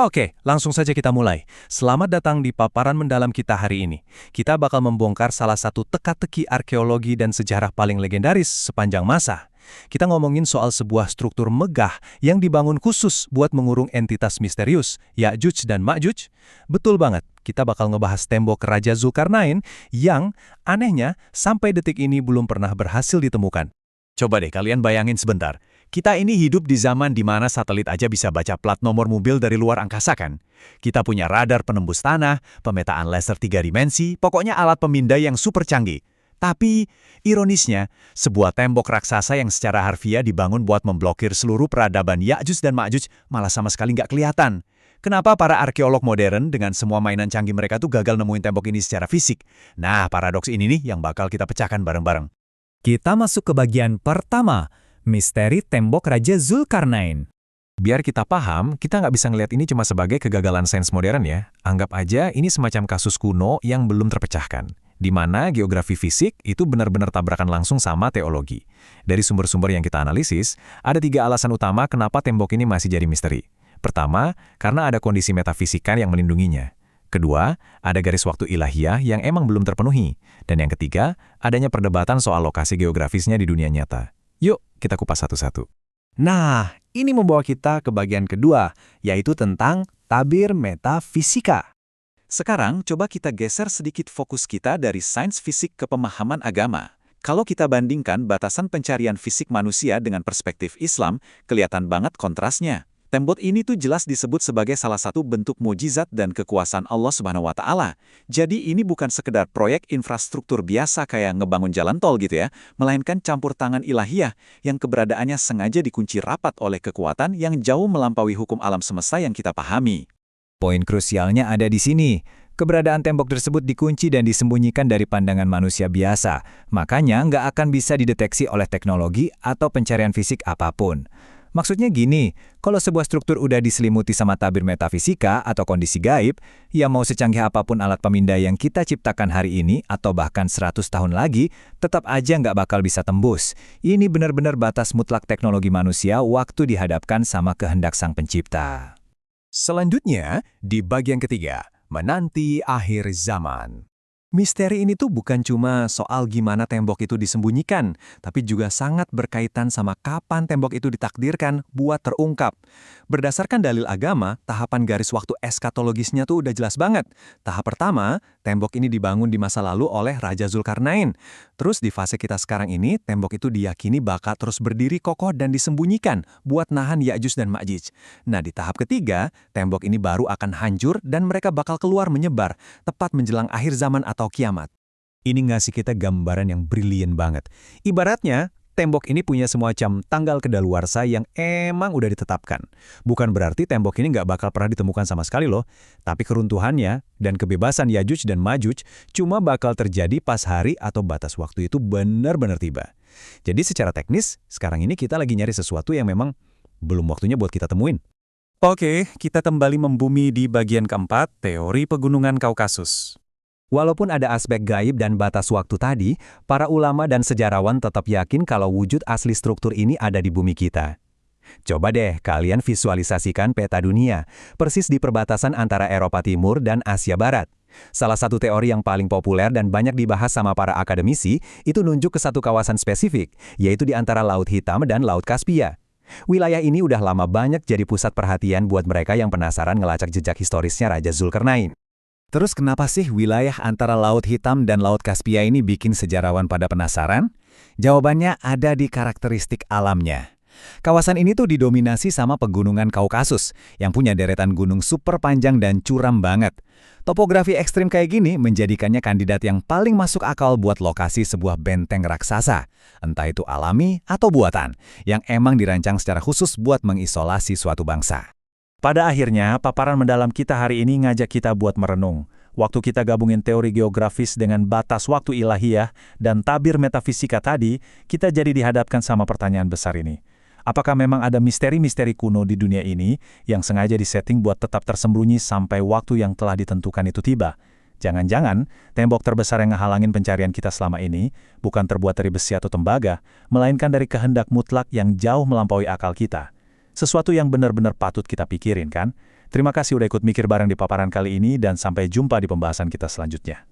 Oke, langsung saja kita mulai. Selamat datang di paparan mendalam kita hari ini. Kita bakal membongkar salah satu teka-teki arkeologi dan sejarah paling legendaris sepanjang masa. Kita ngomongin soal sebuah struktur megah yang dibangun khusus buat mengurung entitas misterius, Ya'juj dan Ma'juj. Betul banget, kita bakal ngebahas tembok Raja Zulkarnain yang, anehnya, sampai detik ini belum pernah berhasil ditemukan. Coba deh kalian bayangin sebentar. Kita ini hidup di zaman di mana satelit aja bisa baca plat nomor mobil dari luar angkasa kan? Kita punya radar penembus tanah, pemetaan laser 3 dimensi, pokoknya alat pemindai yang super canggih. Tapi, ironisnya, sebuah tembok raksasa yang secara harfiah dibangun buat memblokir seluruh peradaban Ya'juj dan Ma'juj malah sama sekali nggak kelihatan. Kenapa para arkeolog modern dengan semua mainan canggih mereka tuh gagal nemuin tembok ini secara fisik? Nah, paradoks ini nih yang bakal kita pecahkan bareng-bareng. Kita masuk ke bagian pertama, misteri tembok Raja Zulkarnain. Biar kita paham, kita nggak bisa ngelihat ini cuma sebagai kegagalan sains modern ya. Anggap aja ini semacam kasus kuno yang belum terpecahkan, di mana geografi fisik itu benar-benar tabrakan langsung sama teologi. Dari sumber-sumber yang kita analisis, ada 3 alasan utama kenapa tembok ini masih jadi misteri. Pertama, karena ada kondisi metafisika yang melindunginya. Kedua, ada garis waktu ilahiyah yang emang belum terpenuhi. Dan yang ketiga, adanya perdebatan soal lokasi geografisnya di dunia nyata. Yuk, kita kupas satu-satu. Nah, ini membawa kita ke bagian kedua, yaitu tentang tabir metafisika. Sekarang, coba kita geser sedikit fokus kita dari sains fisik ke pemahaman agama. Kalau kita bandingkan batasan pencarian fisik manusia dengan perspektif Islam, kelihatan banget kontrasnya. Tembok ini tuh jelas disebut sebagai salah satu bentuk mukjizat dan kekuasaan Allah Subhanahu wa Ta'ala. Jadi ini bukan sekedar proyek infrastruktur biasa kayak ngebangun jalan tol gitu ya, melainkan campur tangan ilahiyah yang keberadaannya sengaja dikunci rapat oleh kekuatan yang jauh melampaui hukum alam semesta yang kita pahami. Poin krusialnya ada di sini. Keberadaan tembok tersebut dikunci dan disembunyikan dari pandangan manusia biasa. Makanya nggak akan bisa dideteksi oleh teknologi atau pencarian fisik apapun. Maksudnya gini, kalau sebuah struktur udah diselimuti sama tabir metafisika atau kondisi gaib, ya mau secanggih apapun alat pemindai yang kita ciptakan hari ini atau bahkan 100 tahun lagi, tetap aja nggak bakal bisa tembus. Ini benar-benar batas mutlak teknologi manusia waktu dihadapkan sama kehendak Sang Pencipta. Selanjutnya, di bagian ketiga, menanti akhir zaman. Misteri ini tuh bukan cuma soal gimana tembok itu disembunyikan, tapi juga sangat berkaitan sama kapan tembok itu ditakdirkan buat terungkap. Berdasarkan dalil agama, tahapan garis waktu eskatologisnya tuh udah jelas banget. Tahap pertama, tembok ini dibangun di masa lalu oleh Raja Zulkarnain. Terus di fase kita sekarang ini, tembok itu diyakini bakal terus berdiri kokoh dan disembunyikan buat nahan Ya'juj dan Ma'juj. Nah, di tahap ketiga, tembok ini baru akan hancur dan mereka bakal keluar menyebar, tepat menjelang akhir zaman atau kiamat. Ini ngasih kita gambaran yang brilian banget. Ibaratnya, tembok ini punya semacam tanggal kedaluarsa yang emang udah ditetapkan. Bukan berarti tembok ini nggak bakal pernah ditemukan sama sekali loh, tapi keruntuhannya dan kebebasan Ya'juj dan Ma'juj cuma bakal terjadi pas hari atau batas waktu itu benar-benar tiba. Jadi secara teknis, sekarang ini kita lagi nyari sesuatu yang memang belum waktunya buat kita temuin. Oke, kita kembali membumi di bagian keempat, teori pegunungan Kaukasus. Walaupun ada aspek gaib dan batas waktu tadi, para ulama dan sejarawan tetap yakin kalau wujud asli struktur ini ada di bumi kita. Coba deh kalian visualisasikan peta dunia, persis di perbatasan antara Eropa Timur dan Asia Barat. Salah satu teori yang paling populer dan banyak dibahas sama para akademisi itu nunjuk ke satu kawasan spesifik, yaitu di antara Laut Hitam dan Laut Kaspia. Wilayah ini udah lama banyak jadi pusat perhatian buat mereka yang penasaran ngelacak jejak historisnya Raja Zulkarnain. Terus kenapa sih wilayah antara Laut Hitam dan Laut Kaspia ini bikin sejarawan pada penasaran? Jawabannya ada di karakteristik alamnya. Kawasan ini tuh didominasi sama pegunungan Kaukasus yang punya deretan gunung super panjang dan curam banget. Topografi ekstrim kayak gini menjadikannya kandidat yang paling masuk akal buat lokasi sebuah benteng raksasa, entah itu alami atau buatan, yang emang dirancang secara khusus buat mengisolasi suatu bangsa. Pada akhirnya, paparan mendalam kita hari ini ngajak kita buat merenung. Waktu kita gabungin teori geografis dengan batas waktu ilahiyah dan tabir metafisika tadi, kita jadi dihadapkan sama pertanyaan besar ini. Apakah memang ada misteri-misteri kuno di dunia ini yang sengaja disetting buat tetap tersembunyi sampai waktu yang telah ditentukan itu tiba? Jangan-jangan, tembok terbesar yang ngehalangin pencarian kita selama ini bukan terbuat dari besi atau tembaga, melainkan dari kehendak mutlak yang jauh melampaui akal kita. Sesuatu yang benar-benar patut kita pikirin kan? Terima kasih udah ikut mikir bareng di paparan kali ini dan sampai jumpa di pembahasan kita selanjutnya.